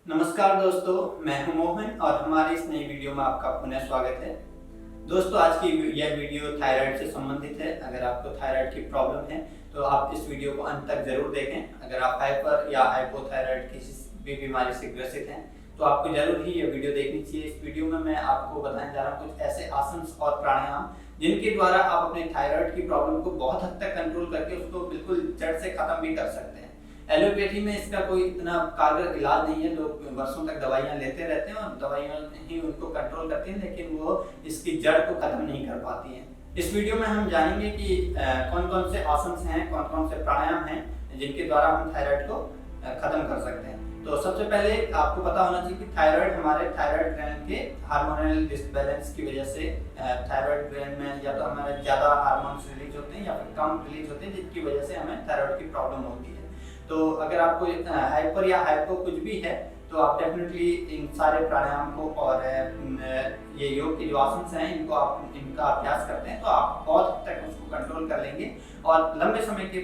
नमस्कार दोस्तों, मैं हूं मोहन और हमारी इस नई वीडियो में आपका पुनः स्वागत है। दोस्तों, आज की यह वीडियो थायराइड से संबंधित है। अगर आपको थायराइड की प्रॉब्लम है तो आप इस वीडियो को अंत तक जरूर देखें। अगर आप हाइपर या हाइपोथायराइड किसी भी बीमारी से ग्रसित हैं तो आपको जरूर ही यह वीडियो देखनी चाहिए। इस वीडियो में मैं आपको बताने जा रहा हूँ कुछ ऐसे आसन और प्राणायाम जिनके द्वारा आप अपने थायराइड की प्रॉब्लम को बहुत हद तक कंट्रोल करके उसको बिल्कुल जड़ से खत्म भी कर सकते हैं। एलोपैथी में इसका कोई इतना कारगर इलाज नहीं है। लोग वर्षों तक दवाइयां लेते रहते हैं और दवाइयां ही उनको कंट्रोल करती हैं, लेकिन वो इसकी जड़ को खत्म नहीं कर पाती हैं। इस वीडियो में हम जानेंगे कि कौन कौन से आसन हैं, कौन कौन से प्राणायाम हैं जिनके द्वारा हम थायराइड को खत्म कर सकते हैं। तो सबसे पहले आपको पता होना चाहिए कि थायराइड हमारे थायराइड ग्लैंड के हार्मोनल डिसबैलेंस की वजह से थायराइड ग्लैंड में या तो हमारे ज़्यादा हार्मोन्स रिलीज होते हैं या फिर कम रिलीज होते हैं, जिसकी वजह से हमें थायराइड की प्रॉब्लम होती है। तो अगर आपको हाइपर या हाइपो कुछ भी है तो आप डेफिनेटली इन सारे प्राणायाम को और ये योग के जो आसन हैं इनका अभ्यास करते हैं तो आप बहुत हद तक उसको कंट्रोल कर लेंगे और लंबे समय के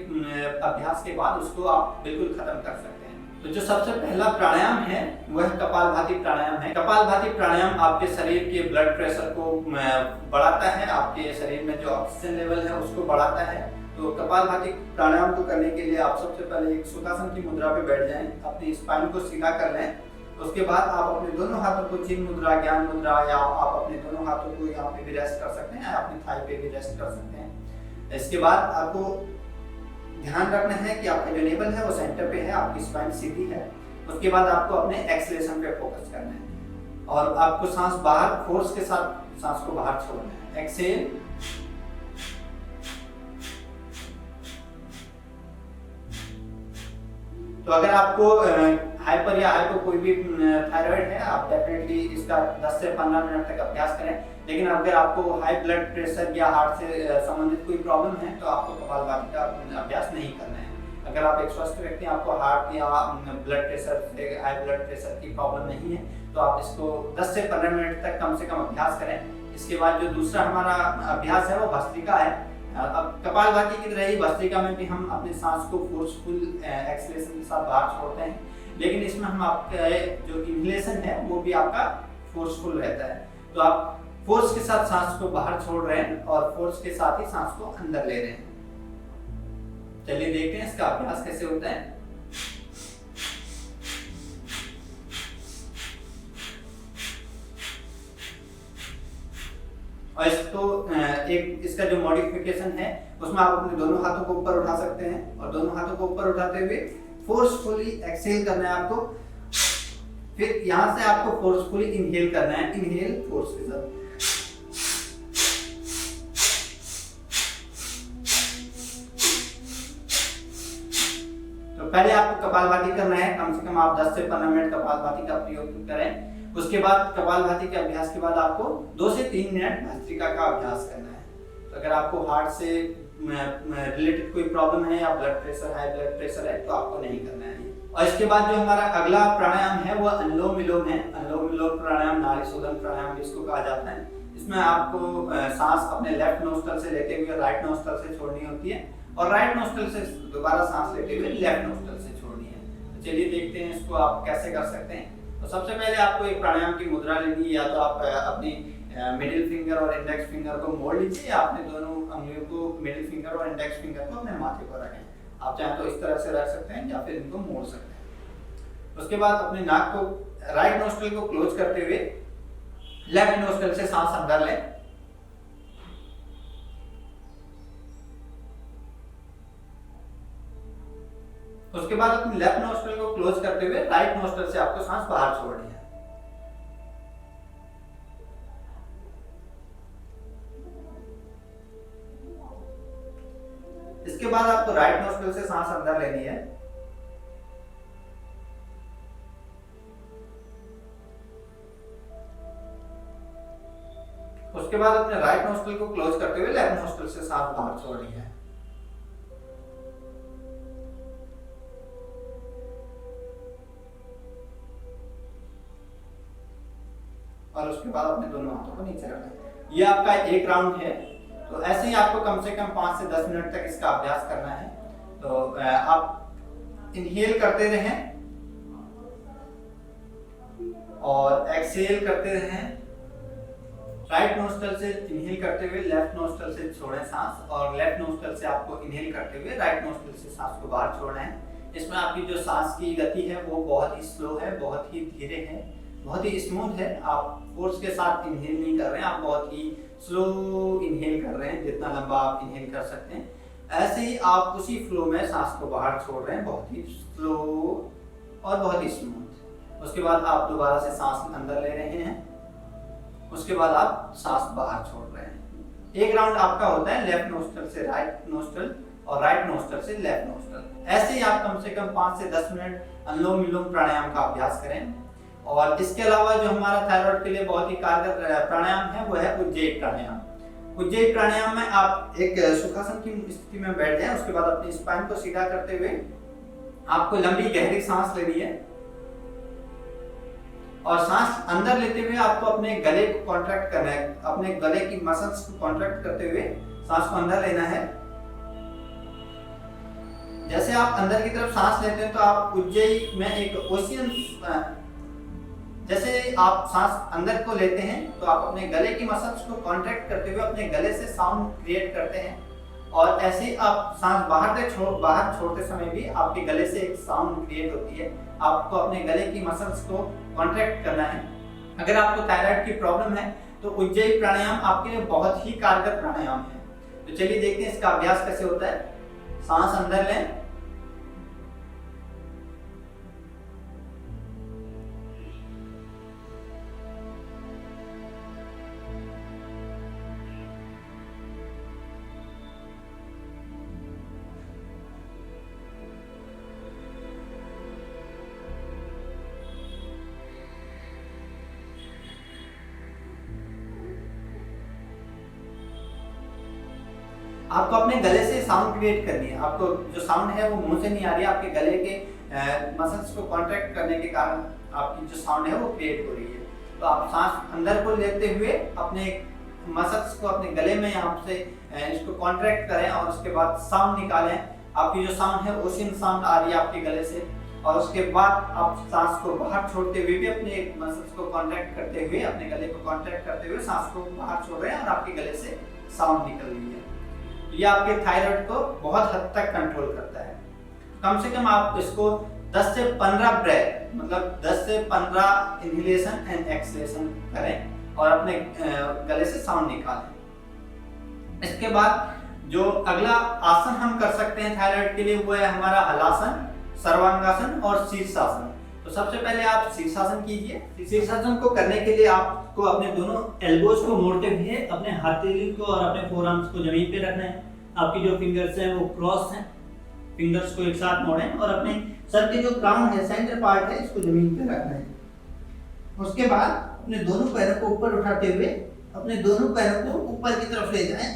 अभ्यास के बाद उसको आप बिल्कुल खत्म कर सकते हैं। तो जो सबसे पहला प्राणायाम है वह कपालभाति प्राणायाम है। कपालभाति प्राणायाम आपके शरीर के ब्लड प्रेशर को बढ़ाता है, आपके शरीर में जो ऑक्सीजन लेवल है उसको बढ़ाता है। तो कपालभाति प्राणायाम को करने के लिए आप सबसे पहले एक सुखासन की मुद्रा पे बैठ जाएं, अपनी स्पाइन को सीधा कर लें। उसके बाद आप अपने दोनों हाथों को चिन्ह मुद्रा, ज्ञान मुद्रा, या आप अपने दोनों हाथों को यहाँ पे भी रेस्ट कर सकते हैं, अपनी थाई पे भी रेस्ट कर सकते हैं। इसके बाद आपको ध्यान रखना है कि आपका जो नेवल है वो सेंटर पे है, आपकी स्पाइन सीधी है। उसके बाद आपको अपने एक्सलेशन पे फोकस करना है और आपको सांस बाहर फोर्स के साथ सांस को बाहर छोड़ना है। एक्सेल, तो अगर आपको हाइपर या हाइपो कोई भी थायराइड है आप डेफिनेटली इसका 10 से 15 मिनट तक अभ्यास करें। लेकिन अगर आपको हाई ब्लड प्रेशर या हार्ट से संबंधित कोई प्रॉब्लम है तो आपको कपालभाति का अभ्यास नहीं करना है। अगर आप एक स्वस्थ व्यक्ति, आपको हार्ट या ब्लड प्रेशर से हाई ब्लड प्रेशर की प्रॉब्लम नहीं है तो आप इसको 10 से 15 मिनट तक कम से कम अभ्यास करें। इसके बाद जो दूसरा हमारा अभ्यास है वो भस्त्रिका है। अब कपालभाति की तरह ही भस्त्रिका में भी हम अपने सांस को फोर्सफुल एक्सलेशन के साथ बाहर छोड़ते हैं, लेकिन इसमें हम आपका जो इनहेलेशन है वो भी आपका फोर्सफुल रहता है। तो आप फोर्स के साथ सांस को बाहर छोड़ रहे हैं और फोर्स के साथ ही सांस को अंदर ले रहे हैं। चलिए देखते हैं इसका अभ्यास कैसे होता है। और इसको एक इसका जो मॉडिफिकेशन है उसमें आप अपने दोनों हाथों को ऊपर उठा सकते हैं और दोनों हाथों को ऊपर उठाते हुए फोर्सफुली एक्सहेल करना है आपको। फिर यहां से आपको फोर्सफुली इनहेल करना है, इनहेल फोर्स के साथ। तो पहले आपको कपालभाति करना है, कम से कम आप 10 से 15 मिनट कपालभाति का प्रयोग करें। उसके बाद कपालभाति के अभ्यास के बाद आपको 2 से 3 मिनट भस्त्रिका का अभ्यास करना है। तो अगर आपको हार्ट से रिलेटेड कोई प्रॉब्लम है या blood pressure, high blood pressure है तो आपको नहीं करना है। और इसके बाद जो हमारा अगला प्राणायाम है वो अनुलोम विलोम है। अनुलोम विलोम प्राणायाम, नाड़ी शोधन प्राणायाम इसको कहा जाता है। इसमें आपको सांस अपने लेफ्ट नोस्ट्रल से लेते हुए राइट नोस्ट्रल से छोड़नी होती है और राइट नोस्ट्रल से दोबारा सांस लेते हुए लेफ्ट नोस्ट्रल से छोड़नी है। तो चलिए देखते हैं इसको आप कैसे कर सकते हैं। तो सबसे पहले आपको एक प्राणायाम की मुद्रा लेनी है, या तो आप अपनी मिडिल फिंगर और इंडेक्स फिंगर को मोड़ लीजिए या अपने दोनों अंगुलियों को, मिडिल फिंगर और इंडेक्स फिंगर को अपने माथे पर रखें। आप चाहें तो इस तरह से रख सकते हैं या फिर इनको मोड़ सकते हैं। उसके बाद अपने नाक को, राइट नोस्ट्रल को क्लोज करते हुए लेफ्ट नोस्ट्रल से सांस अंदर लें। उसके बाद अपने लेफ्ट नोस्ट्रल को क्लोज करते हुए राइट नोस्ट्रल से आपको सांस बाहर छोड़नी है। इसके बाद आपको राइट नोस्ट्रल से सांस अंदर लेनी है। उसके बाद अपने राइट नोस्ट्रल को क्लोज करते हुए लेफ्ट नोस्ट्रल से सांस बाहर छोड़नी है। और उसके बाद अपने दोनों हाथों को नीचे रखना। ये आपका एक राउंड है। तो ऐसे ही आपको कम से कम 5 से 10 मिनट तक इसका अभ्यास करना है। तो आप इनहेल करते रहें और एक्सहेल करते रहें। राइट नोस्ट्रल से इनहेल करते हुए लेफ्ट नोस्ट्रल से छोड़ें सांस, और लेफ्ट नोस्ट्रल से आपको इनहेल करते हुए राइट नोस्ट्रल से सांस को बाहर छोड़ना है। इसमें आपकी जो सांस की गति है वो बहुत ही स्लो है, बहुत ही धीरे है, बहुत ही स्मूथ है। आप फोर्स के साथ इनहेल नहीं कर रहे हैं, आप बहुत ही स्लो इनहेल कर रहे हैं, जितना लंबा आप इनहेल कर सकते हैं। ऐसे ही आप उसी फ्लो में सांस को बाहर छोड़ रहे हैं, बहुत ही स्लो और बहुत ही स्मूथ। उसके बाद आप दोबारा से सांस अंदर ले रहे हैं, उसके बाद आप सांस बाहर छोड़ रहे हैं। एक राउंड आपका होता है लेफ्ट नोस्ट्रल से राइट नोस्ट्रल और राइट नोस्ट्रल से लेफ्ट नोस्ट्रल। ऐसे ही आप कम से कम 5 से 10 मिनट अनुलोम विलोम प्राणायाम का अभ्यास करें। और इसके अलावा जो हमारा थायराइड के लिए बहुत ही कारगर प्राणायाम है वो है उज्जयी प्राणायाम। उज्जयी प्राणायाम में आप एक सुखासन की स्थिति में बैठ जाएं, उसके बाद अपनी स्पाइन को सीधा करते हुए आपको लंबी गहरी सांस लेनी है, और सांस अंदर लेते हुए आपको अपने गले को कॉन्ट्रैक्ट करना है। अपने गले की मसल्स को कॉन्ट्रैक्ट करते हुए सांस को अंदर लेना है। जैसे आप अंदर की तरफ सांस लेते हैं तो आप उज्जयी में एक ओशियन, जैसे आप सांस अंदर को लेते हैं तो आप अपने गले की मसल्स को कॉन्ट्रैक्ट करते हुए अपने गले से साउंड क्रिएट करते हैं, और ऐसे ही आप सांस बाहर छोड़ते समय भी आपके गले से एक साउंड क्रिएट होती है। आपको अपने गले की मसल्स को कॉन्ट्रैक्ट करना है। अगर आपको थायराइड की प्रॉब्लम है तो उज्जयी प्राणायाम आपके लिए बहुत ही कारगर प्राणायाम है। तो चलिए देखते हैं इसका अभ्यास कैसे होता है। सांस अंदर लें, आपको अपने गले से साउंड क्रिएट करनी है। आपको जो साउंड है वो मुंह से नहीं आ रही है, आपके गले के मसल्स को कॉन्ट्रैक्ट करने के कारण आपकी जो साउंड है वो क्रिएट हो रही है। तो आप सांस अंदर को लेते हुए अपने मसल्स को अपने गले में यहाँ से इसको कॉन्ट्रैक्ट करें, और उसके बाद साउंड निकालें। आपकी जो साउंड है ओशियन साउंड आ रही है आपके गले से, और उसके बाद आप सांस को बाहर छोड़ते हुए भी अपने मसल्स को कॉन्ट्रैक्ट करते हुए, अपने गले को कॉन्ट्रैक्ट करते हुए सांस को बाहर छोड़ रहे हैं, और आपके गले से साउंड निकल रही है। ये आपके थायराइड को बहुत हद तक कंट्रोल करता है। कम से कम आप इसको 10 से 15 ब्रेथ, मतलब 10 से 15 इनहेलेशन एंड एक्सहेलेशन करें और अपने गले से साउंड निकालें। इसके बाद जो अगला आसन हम कर सकते हैं थायराइड के लिए वो है हमारा हलासन, सर्वांगासन और शीर्षासन। तो सबसे पहले आप शीर्षासन कीजिए। शीर्षासन को करने के लिए आपको अपने दोनों एल्बोज को मोड़ते हुए अपने हथेली को और अपने फोरआर्म्स को जमीन पे रखना है। आपकी जो फिंगर्स हैं वो क्रॉस हैं, फिंगर्स को एक साथ मोड़ें और अपने सर के जो क्राउन है, सेंटर पार्ट है, इसको जमीन पे रखना है। उसके बाद अपने दोनों पैरों को ऊपर उठाते हुए अपने दोनों पैरों को ऊपर की तरफ ले जाएं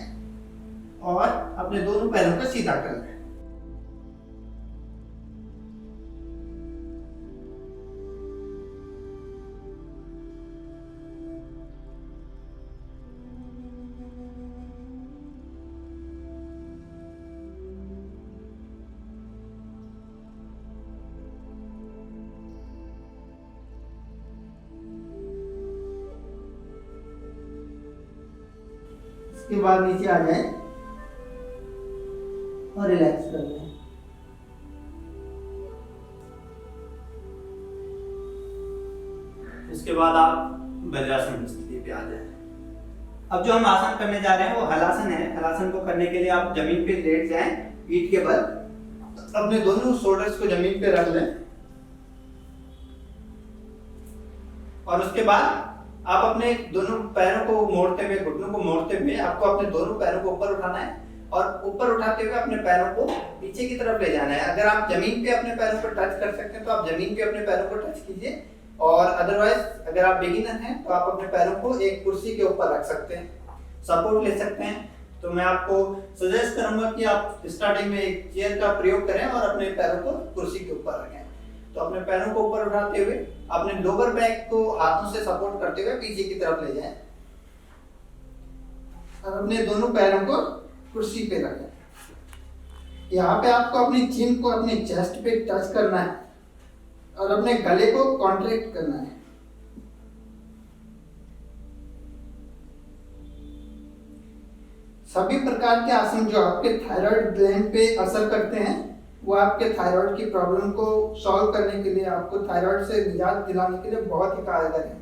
और अपने दोनों पैरों को सीधा कर लें। इसके बाद नीचे आ जाएं और रिलैक्स कर लें। इसके बाद आप वज्रासन स्थिति पे आ जाएं। अब जो हम आसन करने जा रहे हैं वो हलासन है। हलासन को करने के लिए आप जमीन पे लेट जाएं, पीठ के बल, अपने दोनों शोल्डर्स को जमीन पे रख लें और उसके बाद आप अपने दोनों पैरों को मोड़ते हुए, घुटनों को मोड़ते हुए आपको अपने दोनों पैरों को ऊपर उठाना है और ऊपर उठाते हुए अपने पैरों को पीछे की तरफ ले जाना है। अगर आप जमीन पे अपने पैरों को टच कर सकते हैं तो आप जमीन पे अपने पैरों को टच कीजिए, और अदरवाइज अगर आप बिगिनर हैं तो आप अपने पैरों को एक कुर्सी के ऊपर रख सकते हैं, सपोर्ट ले सकते हैं। तो मैं आपको सजेस्ट करूंगा कि आप स्टार्टिंग में एक चेयर का प्रयोग करें और अपने पैरों को कुर्सी के ऊपर रखें। तो अपने पैरों को ऊपर उठाते हुए अपने लोअर बैक को हाथों से सपोर्ट करते हुए पीछे की तरफ ले जाएं और अपने दोनों पैरों को कुर्सी पे रखें। यहाँ पे आपको अपनी चिन को अपने चेस्ट पे टच करना है और अपने गले को कॉन्ट्रैक्ट करना है। सभी प्रकार के आसन जो आपके थायराइड ग्लैंड पे असर करते हैं वो आपके थायराइड की प्रॉब्लम को सॉल्व करने के लिए, आपको थायराइड से निजात दिलाने के लिए बहुत ही कारगर है।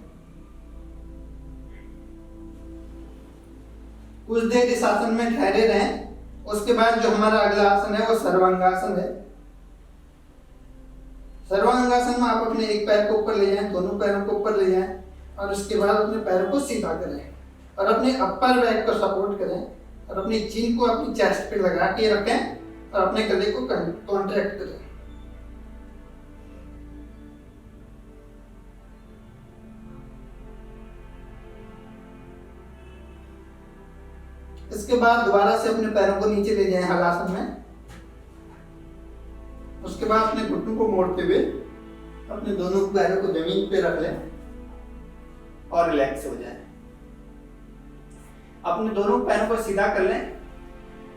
कुछ देर इस आसन में ठहरे रहें। उसके बाद जो हमारा अगला आसन है वो सर्वांगासन है। सर्वांगासन में आप अपने एक पैर को ऊपर ले जाएं, दोनों पैरों को ऊपर ले जाएं और उसके बाद अपने पैरों को सीधा करें और अपने अपर बैक को सपोर्ट करें और अपनी चीन को अपनी चेस्ट पे लगा के रखें और अपने गले को कॉन्ट्रैक्ट करें। इसके बाद दोबारा से अपने पैरों को नीचे ले जाएं हलासन में। उसके बाद अपने घुटनों को मोड़ते हुए अपने दोनों पैरों को जमीन पे रख लें और रिलैक्स हो जाएं। अपने दोनों पैरों को सीधा कर लें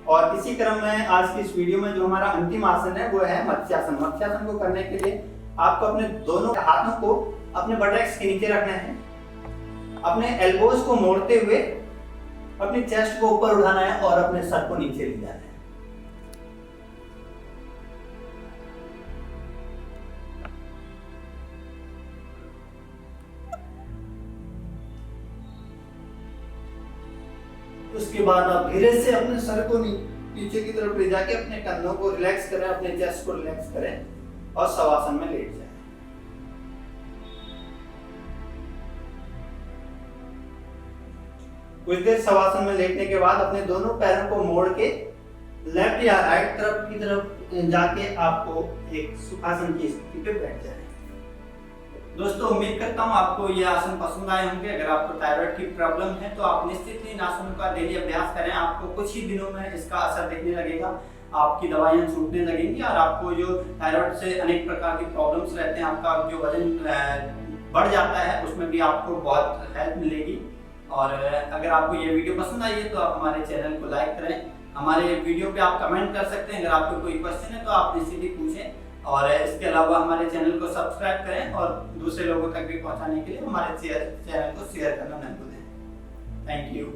और इसी क्रम में आज की इस वीडियो में जो हमारा अंतिम आसन है वो है मत्स्यासन। मत्स्यासन को करने के लिए आपको अपने दोनों हाथों को अपने बटैक्स के नीचे रखना है, अपने एल्बोज को मोड़ते हुए अपनी चेस्ट को ऊपर उठाना है और अपने सर को नीचे ले जाना है। उसके बाद आप धीरे से अपने सर को पीछे की तरफ ले जाके अपने कंधों को रिलैक्स करें, अपने चेस्ट को रिलैक्स करें और शवासन में लेट जाएं। कुछ देर शवासन में लेटने के बाद अपने दोनों पैरों को मोड़ के लेफ्ट या राइट तरफ की तरफ जाके आपको एक सुखासन की स्थिति पे बैठ जाए। दोस्तों उम्मीद करता हूँ आपको ये आसन पसंद आए होंगे। अगर आपको थायराइड की प्रॉब्लम है तो आप निश्चित ही इन आसनों का डेली अभ्यास करें। आपको कुछ ही दिनों में इसका असर दिखने लगेगा, आपकी दवाइयां छूटने लगेंगी और आपको जो थायराइड से अनेक प्रकार की प्रॉब्लम्स रहते हैं, आपका जो वजन बढ़ जाता है उसमें भी आपको बहुत हेल्प मिलेगी। और अगर आपको ये वीडियो पसंद आई है तो आप हमारे चैनल को लाइक करें, हमारे वीडियो पे आप कमेंट कर सकते हैं। अगर आपको कोई क्वेश्चन है तो आप निश्चित ही पूछें और इसके अलावा हमारे चैनल को सब्सक्राइब करें और दूसरे लोगों तक भी पहुंचाने के लिए हमारे चैनल को शेयर करना न भूलें। Thank you.